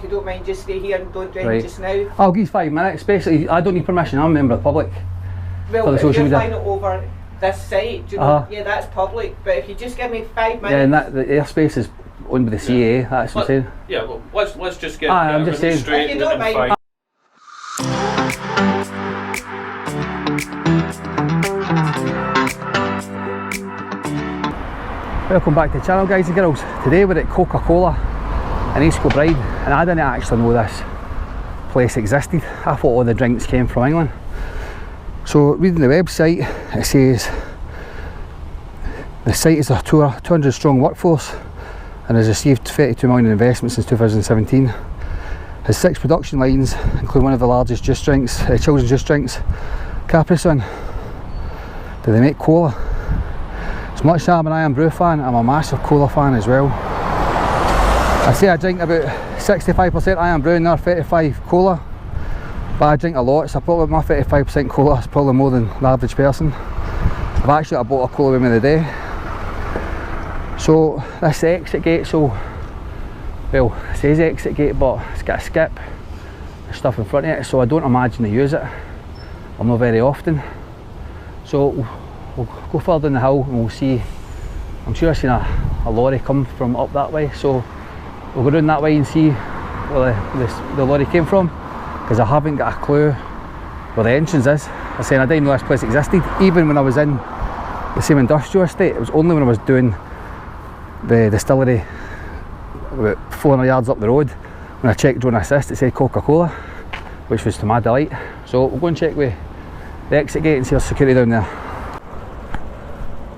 If you don't mind, just stay here and don't do anything just now. I'll give you 5 minutes. Basically, I don't need permission. I'm a member of the public. Well, for the if social you're media. flying it over this site, do you know, yeah, that's public. But if you just give me 5 minutes. Yeah, and that, the airspace is owned by the CAA, that's what I'm saying. Yeah, well, let's just get I'm just saying. straight If you don't mind. fine. Welcome back to the channel, guys and girls. Today we're at Coca-Cola in East Kilbride, and I didn't actually know this place existed. I thought all the drinks came from England. So reading the website, it says the site is a 200 strong workforce and has received 32 million in investment since 2017. Has 6 production lines, including one of the largest juice drinks, children's juice drinks, Capri Sun. Do they make cola? As much as I'm an Iron Brew fan, I'm a massive cola fan as well. I say I drink about 65% Iron Brew and another 35 cola, but I drink a lot, so probably my 35% cola is probably more than the average person. I've actually got a bottle of cola with me today. So this is the exit gate, so, well, it says exit gate, but it's got a skip and stuff in front of it, so I don't imagine they use it. I'm not very often. So we'll go further down the hill and we'll see. I'm sure I've seen a lorry come from up that way, so we'll go down that way and see where the lorry came from, because I haven't got a clue where the entrance is. I'm saying I didn't know this place existed, even when I was in the same industrial estate. It was only when I was doing the distillery about 400 yards up the road, when I checked Drone Assist, it said Coca-Cola, which was to my delight. So we'll go and check with the exit gate and see there's security down there.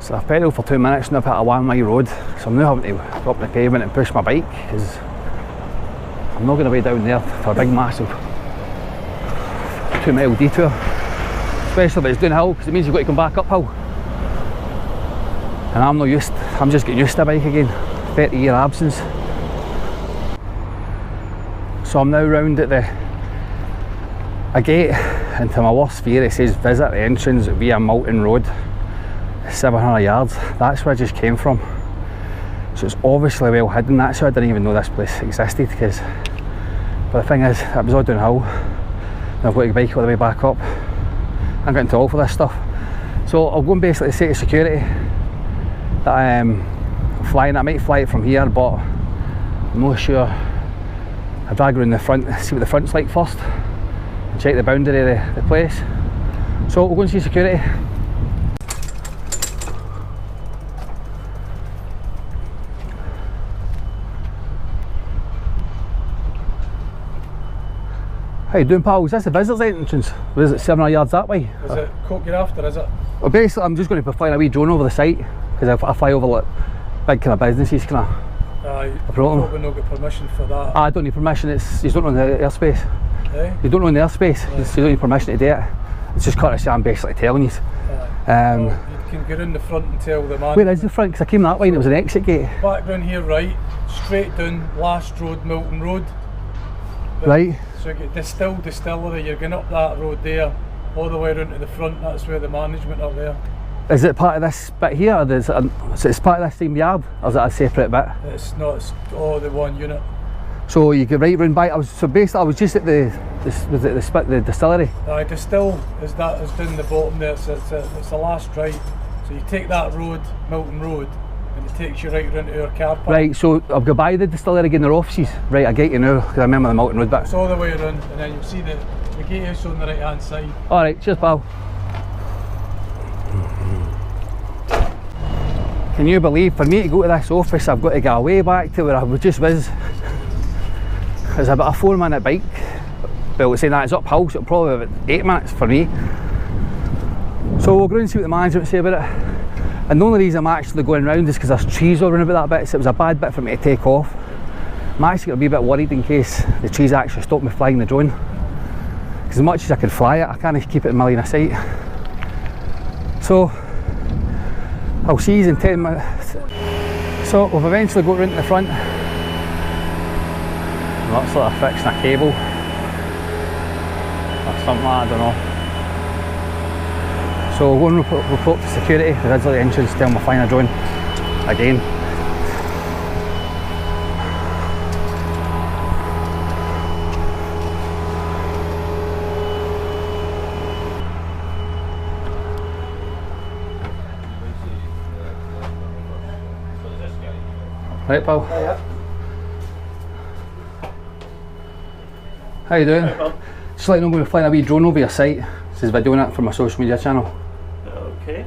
So I've pedalled for 2 minutes and I've hit a 1 mile road, so I'm now having to go up the pavement and push my bike, because I'm not going to be down there for a big massive 2 mile detour, especially if it's downhill, because it means you've got to come back uphill, and I'm just getting used to a bike again, 30-year absence. So I'm now round at a gate, and to my worst fear it says visit the entrance via Moulton Road, 700 yards. That's where I just came from, so it's obviously well hidden. That's why I didn't even know this place existed, but the thing is, it was all downhill and I've got to bike all the way back up. I'm getting too old for this stuff, so I'll go and basically say to security that I am flying. I might fly it from here, but I'm not sure. I'll drag around the front, see what the front's like first, and check the boundary of the place. So we'll go and see security. How you doing, pal? Is this the visitors entrance? Or is it 700 yards that way? Is it Coke you're after, is it? Well, basically I'm just going to be flying a wee drone over the site, because I fly over like big kind of businesses, kind of. You problem. probably not get permission for that. I don't need permission. You don't own the airspace. Eh? You don't own the airspace, Right. so you don't need permission to do it. It's just courtesy, I'm basically telling you. Well, you can get in the front and tell the man. Where is the front? Because I came that way and it was an exit gate. Back down here, right, straight down last road, Milton Road. Right. So you get distillery, you're going up that road there, all the way around to the front. That's where the management are there. Is it part of this bit here, or so it's part of this same yard, or is it a separate bit? It's not, it's all the one unit. So you go right round by. I was just at the distillery. Distill is down the bottom there. It's the last right. So you take that road, Milton Road, and it takes you right round to our car park. Right, so I'll go by the distillery again, their offices. Right, I get you now, because I remember the Milton Road bit. It's all the way around, and then you'll see the gatehouse on the right hand side. Alright, cheers, pal. Can you believe, for me to go to this office, I've got to go way back to where I just was. It's about a 4-minute bike. Well, it's saying that it's uphill, so it'll probably be about 8 minutes for me. So we'll go and see what the management say about it. And the only reason I'm actually going round is because there's trees all around about that bit, so it was a bad bit for me to take off. I'm actually going to be a bit worried in case the trees actually stop me flying the drone. Because as much as I can fly it, I can't keep it in my line of sight. So I'll see you in 10 minutes. So we've eventually got round to the front. Looks like they're fixing a cable or something, I don't know. So we'll go and report to security, the visitor entrance, tell them we're flying a drone again. Right, pal. Yeah. How you doing? Hi, pal. Just letting you know I'm going to fly a wee drone over your site. This is videoing it for my social media channel. Okay.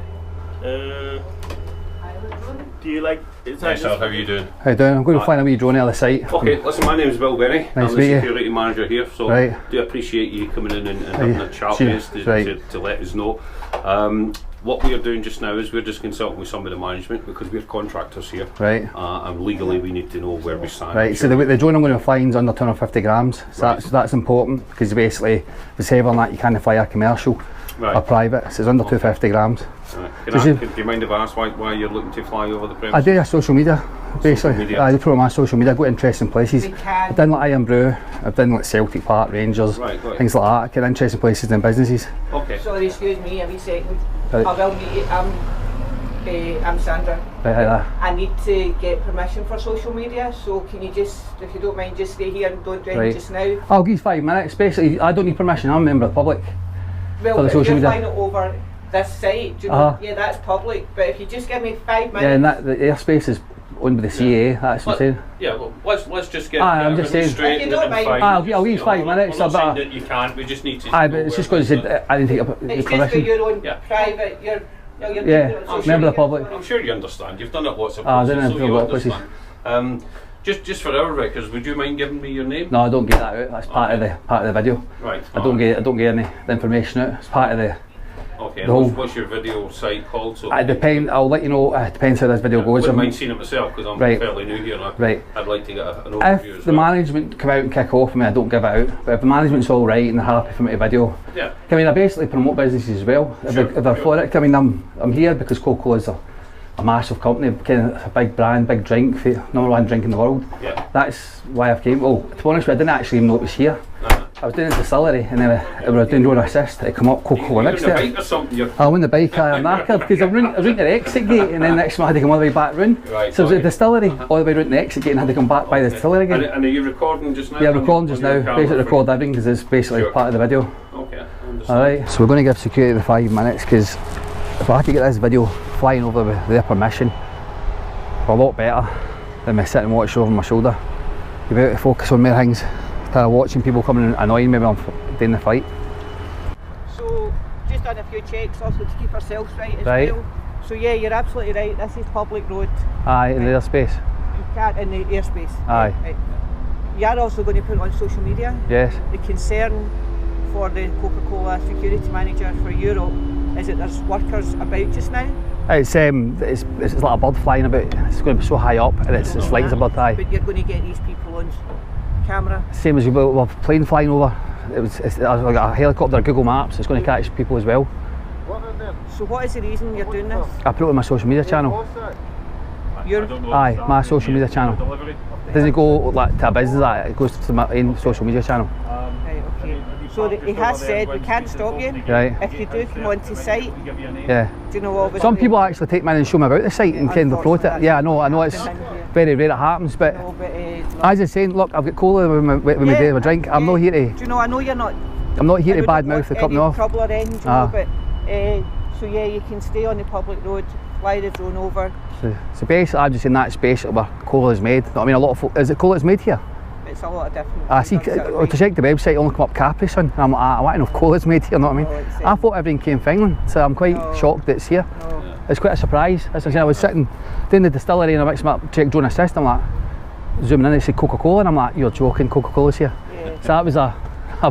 Do you like? Is that Hi, Sal, how are you doing? How you doing? I'm going to fly a wee drone over the site. Okay, listen, my name's Bill Benny. Nice I'm to the meet you. security manager here, so Right. do appreciate you coming in and having a chat Sure. with us to let us know. What we are doing just now is we're just consulting with some of the management because we're contractors here. Right. And legally we need to know where we stand. Right, so the drone I'm going to fly is under 250 grams. So that's important because basically if it's heavier than that you can't fly a commercial or private. So it's under 250 grams. Right. Do you mind if I ask why you're looking to fly over the I premises? do a social media, basically. media. I do promote my social media, I go to interesting places. We can. I've done like Iron Brew, I've done like Celtic Park, Rangers, Right, got it. things like that. Get interesting places and businesses. Okay. Sorry, excuse me a wee second. Right. I will meet you. I'm Sandra. Right, like that. I need to get permission for social media, so can you just, if you don't mind, just stay here and don't do anything Right. just now? I'll give you 5 minutes. Basically, I don't need permission, I'm a member of the public. Well, For the if social you're media. flying it over this site, do you know, yeah, that's public, but if you just give me 5 minutes. Yeah, and that, the airspace is owned by the CAA, that's what I'm saying. Yeah, well, let's just get I'm just saying. straight If you don't and mind. fine. I'll use 5 minutes. We're not saying But that you can't, we just need to but know it's just where because we stand. I didn't take your It's just for permission. your own Yeah. private, your Yeah, social member of the media. public. I'm sure you understand. You've done it lots of I places, done it so for a you lot of places. understand. Just for our records, would you mind giving me your name? No, I don't get that out. That's part of the video. Right. I don't get any the information out. It's part of the. Okay. the whole- What's your video site called? So It depends. I'll let you know. It depends how this video I goes. wouldn't mind seeing it myself because I'm Right. fairly new here. Right. I'd like to get an overview If as the well. management come out and kick off, I mean, I don't give it out. But if the management's all right and they're happy for me to video, Yeah. I mean, I basically promote businesses as well. If Sure, they're for it, I mean, I'm here because Coca-Cola's a massive company, kind of a big brand, big drink, #1 drink in the world. Yeah. That's why I've came. Well, to be honest with you, I didn't actually even know it was here. I was doing a distillery and then we were doing drone assist. It come up Coca-Cola next to You're on a it. bike or something. You're I won the bike, I'm knackered because I was running the exit gate and then next time I had to come all the way back round. Right, So it was got a you. distillery all the way round the exit gate and had to come back by the distillery again. And are you recording just now? Yeah, on- recording just on your now. camera Basically for- record everything because it's basically Sure. part of the video. Okay, I understand. Alright, so we're going to give security the 5 minutes because if I could get this video flying over with their permission, a lot better than me sitting and watching over my shoulder. You'll be able to focus on more things instead of watching people coming and annoying me when I'm doing the flight. So, just done a few checks also to keep ourselves right as Right. well. So yeah, you're absolutely right, this is public road. Aye, in the airspace. You can't in the airspace. Aye. Right. You are also going to put it on social media. Yes. The concern for the Coca-Cola security manager for Europe is that there's workers about just now. It's like a bird flying about. It's going to be so high up and it's light as a bird. Aye. But you're going to get these people on camera. Same as we were a plane flying over. It's like a helicopter, Google Maps. It's going to catch people as well. So what is the reason you're doing this? I put it on my social media channel. You're, Aye, my social media channel. It doesn't go like to a business, it goes to my own social media channel. right, okay. So he has said we can't stop you. Right. If you do come onto site, Yeah. do you know what? Some people actually take me in and show me about the site and kind of promote it. Yeah, I know it's very rare it happens, but No, but, no. as I was saying, look, I've got cola with my day of a drink. I'm not here to. Do you know? I know you're not. I'm not here I to don't bad want mouth the any company off. trouble or anything, do you Ah. know, but so yeah, you can stay on the public road, fly the drone over. So basically, I'm just saying that's basically where cola is made. I mean, a lot of folk, is it cola that's made here? It's a lot of different. I see. things, To check the website, it only come up Capri Sun. And I'm like, I want to know if cola's made here. You know what I mean? No, it's, I thought everything came from England, so I'm quite No. shocked that it's here. No. It's quite a surprise. As I was saying, I was sitting doing the distillery and I mixed up check drone assist. I'm like zooming in, they say Coca-Cola, and I'm like, you're joking, Coca-Cola's here. Yeah. So that was a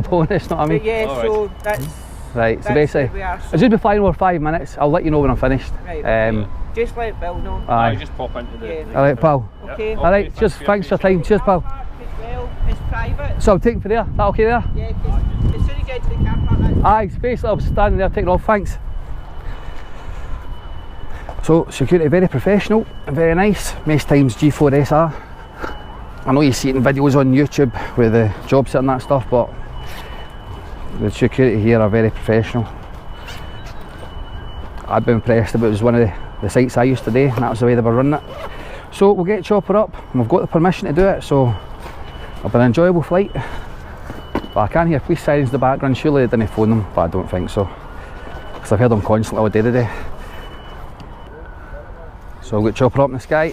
bonus. You know what I mean? But yeah, All so that's Right. So that's basically, where we are. I'll just be flying over 5 minutes. I'll let you know when I'm finished. Right, just let Bill know. Aye. Just pop into the... Yeah. All right, pal. Okay. All right. Just thanks for your time. Cheers, pal. Car park as well is private. So I'm taking for there. Is that okay there? Yeah, 'cause as soon as you get to the car park, that's Aye, basically I was standing there taking off, thanks. So security very professional, very nice, most times G4SR. I know you see it in videos on YouTube with the job site and that stuff, but the security here are very professional. I'd be impressed if it was one of the sites I used to do and that was the way they were running it. So we'll get Chopper up and we've got the permission to do it, so it'll be an enjoyable flight. But I can hear police sirens in the background, surely they didn't phone them, but I don't think so. Because I've heard them constantly all day today. So I'll get Chopper up in the sky.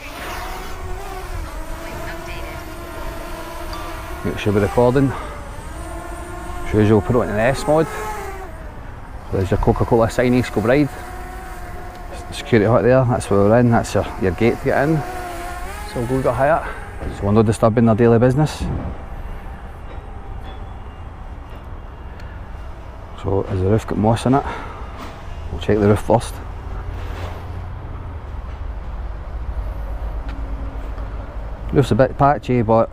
Make sure we're recording. As usual, put it in S mode. So there's your Coca-Cola sign, East Kilbride. Security hut there, that's where we're in, that's your gate to get in. So we'll go a bit higher, so we're not disturbing their daily business. So has the roof got moss in it? We'll check the roof first. Roof's a bit patchy, but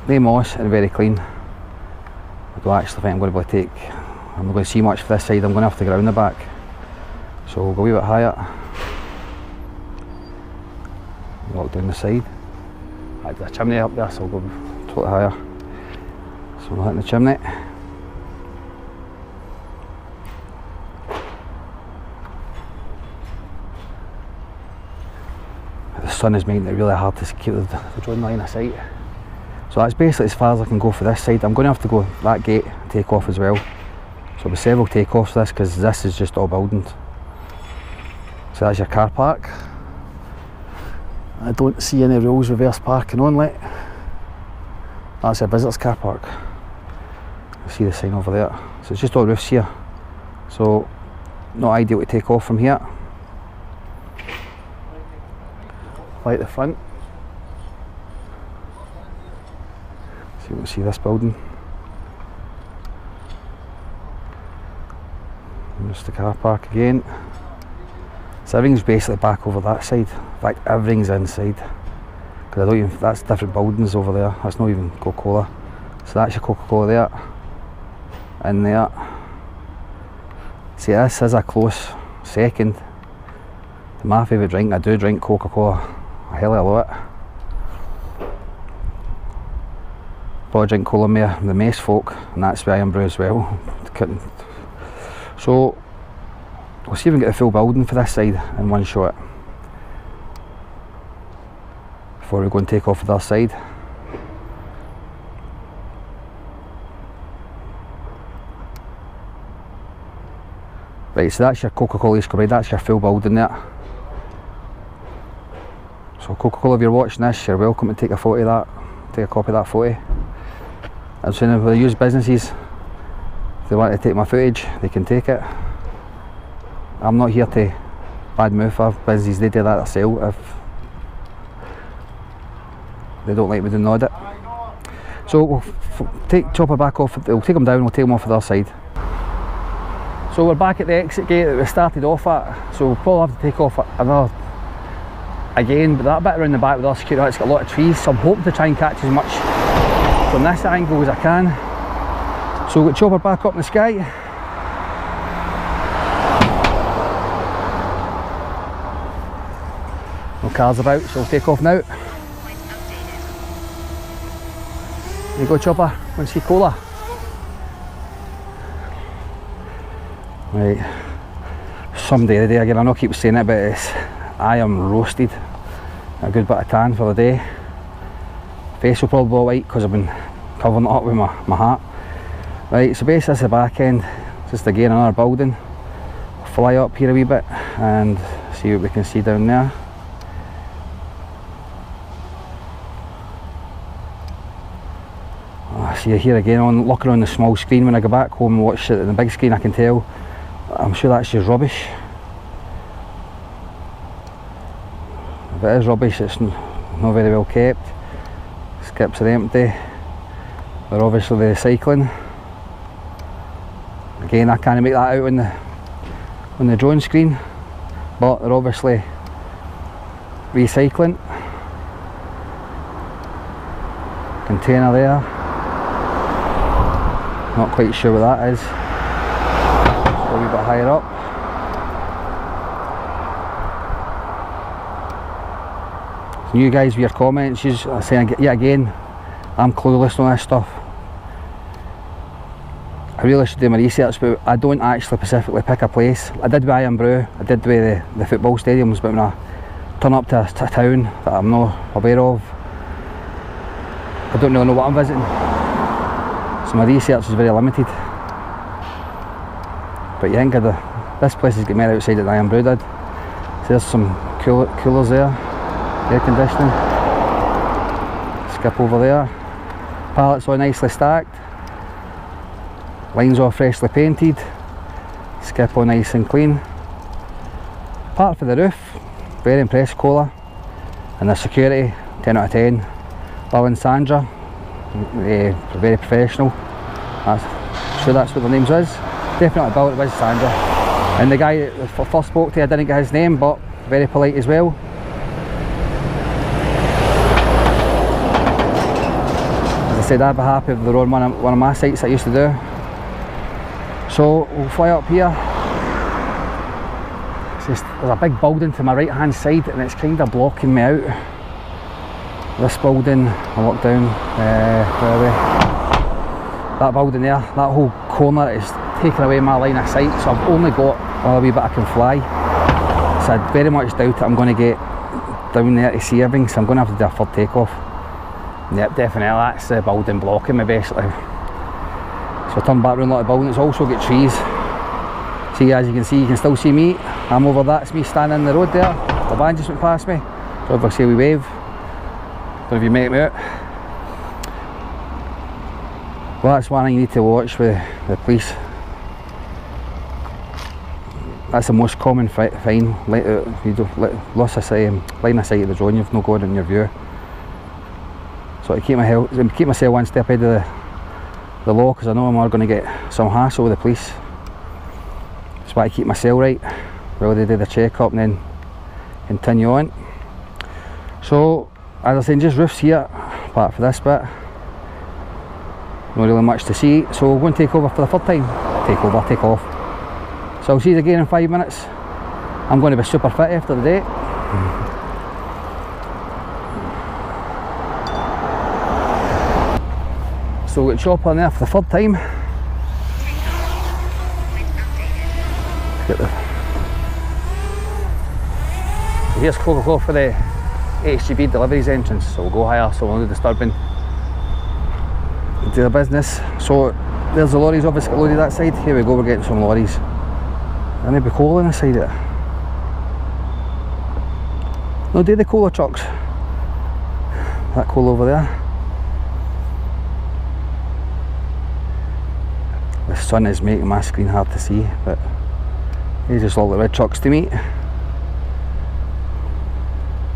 no moss and very clean. I don't actually think I'm going to be able to take, I'm not going to see much for this side, I'm going to have to go around the back. So we'll go a wee bit higher. Walk down the side. There's a chimney up there, so we'll go totally higher. So we'll hit the chimney. The sun is making it really hard to keep the drone line of sight. So that's basically as far as I can go for this side. I'm going to have to go that gate and take off as well. So there'll be several takeoffs for this because this is just all buildings. So that's your car park. I don't see any rules reverse parking only. That's a visitors car park. You see the sign over there. So it's just all roofs here. So not ideal to take off from here. Light the front. So you can see this building. And just the car park again. So everything's basically back over that side. In fact, everything's inside. Because I don't even, that's different buildings over there. That's not even Coca-Cola. So that's your Coca-Cola there. In there. See, this is a close second. My favourite drink, I do drink Coca-Cola a hell of a lot. Probably drink cola more than most folk, and that's why I'm brew as well. So we'll see if we can get the full building for this side in one shot before we go and take off the other side. Right, so that's your Coca-Cola East Kilbride, that's your full building there. So Coca-Cola, if you're watching this, you're welcome to take a photo of that, take a copy of that photo. I'm saying if they use businesses, if they want to take my footage, they can take it. I'm not here to badmouth for businesses, they do that themselves if they don't like me doing the audit. So we'll take Chopper back off, we'll take them down, we'll take them off the other side. So we're back at the exit gate that we started off at, so we'll probably have to take off another again, but that bit around the back with our security, it's got a lot of trees, so I'm hoping to try and catch as much from this angle as I can. So we've got Chopper back up in the sky. No cars about, so we'll take off now. There you go, Chopper, want to see cola? Right, someday of the day again, I know I keep saying it, but I am roasted. A good bit of tan for the day. Face will probably be white because I've been covering it up with my hat. Right, so basically this is the back end, just again another building. Fly up here a wee bit and see what we can see down there. I see you here again, on looking on the small screen. When I go back home and watch it on the big screen, I can tell, I'm sure that's just rubbish. If it is rubbish, it's not very well kept. Skips are empty. They're obviously recycling. Again, I can't make that out on the drone screen, but they're obviously recycling. Container there. Not quite sure what that is. A wee bit higher up. You guys with your comments, you are saying yet again, I'm clueless on this stuff. I really should do my research, but I don't actually specifically pick a place. I did with Iron Brew, I did with the football stadiums, but when I turn up to a town that I'm not aware of, I don't really know what I'm visiting. So my research is very limited. But you think this place has got more outside than Iron Brew did. So there's some coolers there. Air conditioning. Skip over there. Pallets all nicely stacked. Lines all freshly painted. Skip all nice and clean. Apart from the roof, very impressed Cola. And the security, 10 out of 10. Bill and Sandra, very professional. Sure that's what their names was. Definitely Bill, it was Sandra. And the guy that I first spoke to, I didn't get his name, but very polite as well. As I said, I'd be happy if they were on one of my sites I used to do. So we'll fly up here. There's a big building to my right hand side and it's kind of blocking me out. This building, I walk down, where are we? That building there, that whole corner is taking away my line of sight, so I've only got a wee bit I can fly. So I very much doubt I'm going to get down there to see everything, so I'm going to have to do a third takeoff. Yep, definitely, that's the building blocking me basically. So I turn back around like the building, it's also got trees. See, as you can still see me. I'm over, that's me standing in the road there. The van just went past me. So obviously we wave. Don't know if you make me out. Well, that's one thing you need to watch with the police. That's the most common fine. You don't loss of line of sight of the drone, you've no got in your view. So to keep myself one step ahead of the law, because I know I'm going to get some hassle with the police. That's why I keep myself right while they do the check up and then continue on. So as I said, just roofs here, apart from this bit. Not really much to see, so we're going to take over for the third time. Take off. So I'll see you again in 5 minutes. I'm going to be super fit after the day. So we've got chopper on there for the third time. Here's Coca-Cola for the HGB deliveries entrance, so we'll go higher so we're not disturbing the business. So there's the lorries obviously loaded that side. Here we go, we're getting some lorries. There may be coal on the side of it. No, do the cola trucks. That coal over there. The sun is making my screen hard to see, but these just look like red trucks to me.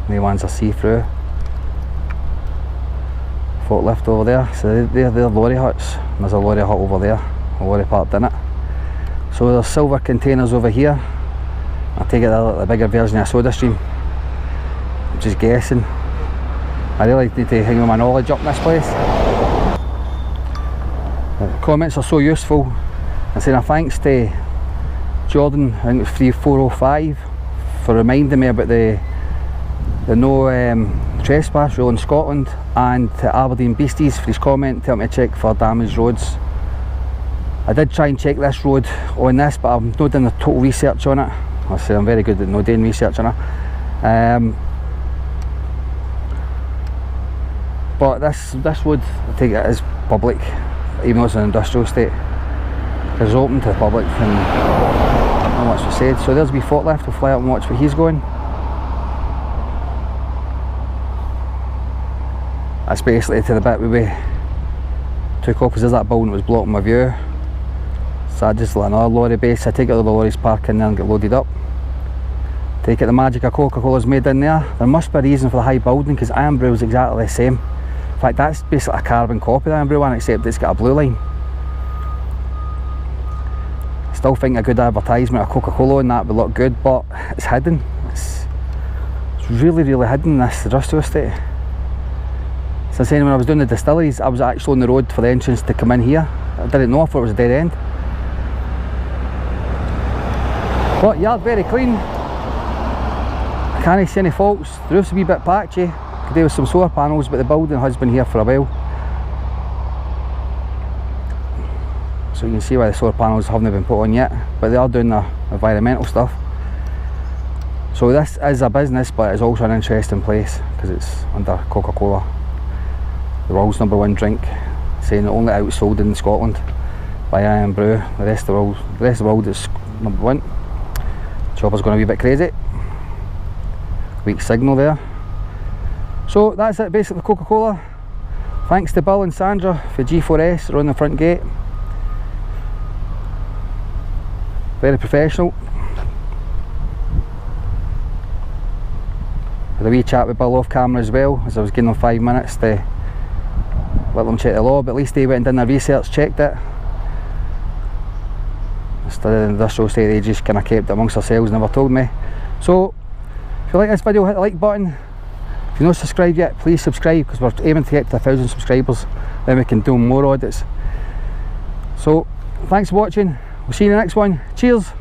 The ones are see-through. Forklift over there, so they're lorry huts. And there's a lorry hut over there, a lorry parked in it. So there's silver containers over here. I take it they're the bigger version of SodaStream. I'm just guessing. I really need to hang my knowledge up in this place. The comments are so useful. I'm saying a thanks to Jordan, I think it was 3405, for reminding me about the no trespass rule in Scotland, and to Aberdeen Beasties for his comment telling me to check for damaged roads. I did try and check this road on this, but I've not done the total research on it. I say I'm very good at not doing research on it. But this road, I take it is public, even though it's an industrial estate. It's open to the public and not much was said. So there's a wee forklift, we'll fly up and watch where he's going. That's basically to the bit where we took off, because there's that building that was blocking my view. So I just let another lorry base. I take it all the lorries park in there and get loaded up. Take it the magic of Coca-Cola's made in there. There must be a reason for the high building, because Iron Brew is exactly the same. In fact, that's basically a carbon copy of the Iron Brew one, except it's got a blue line. Still think a good advertisement of Coca-Cola and that would look good, but it's hidden. It's really, really hidden, this industrial estate. So I'm saying, when I was doing the distilleries, I was actually on the road for the entrance to come in here. I didn't know, I thought it was a dead end. But yard very clean. I can't see any faults. The roof's a wee bit patchy. Could do with some solar panels, but the building has been here for a while. So you can see why the solar panels haven't been put on yet, but they are doing the environmental stuff. So this is a business, but it's also an interesting place because it's under Coca-Cola, the world's #1 drink, saying it only outsold in Scotland by Iron Brew. The rest of the world is #1. Chopper's going to be a bit crazy. Weak signal there. So that's it basically, Coca-Cola. Thanks to Bill and Sandra for G4S, they're on the front gate. Very professional. Had a wee chat with Bill off camera as well, as I was giving them 5 minutes to let them check the law, but at least they went and done their research, checked it. Instead of the industrial estate, they just kind of kept it amongst themselves and never told me. So, if you like this video, hit the like button. If you're not subscribed yet, please subscribe, because we're aiming to get to 1,000 subscribers, then we can do more audits. So, thanks for watching, we'll see you in the next one. Cheers!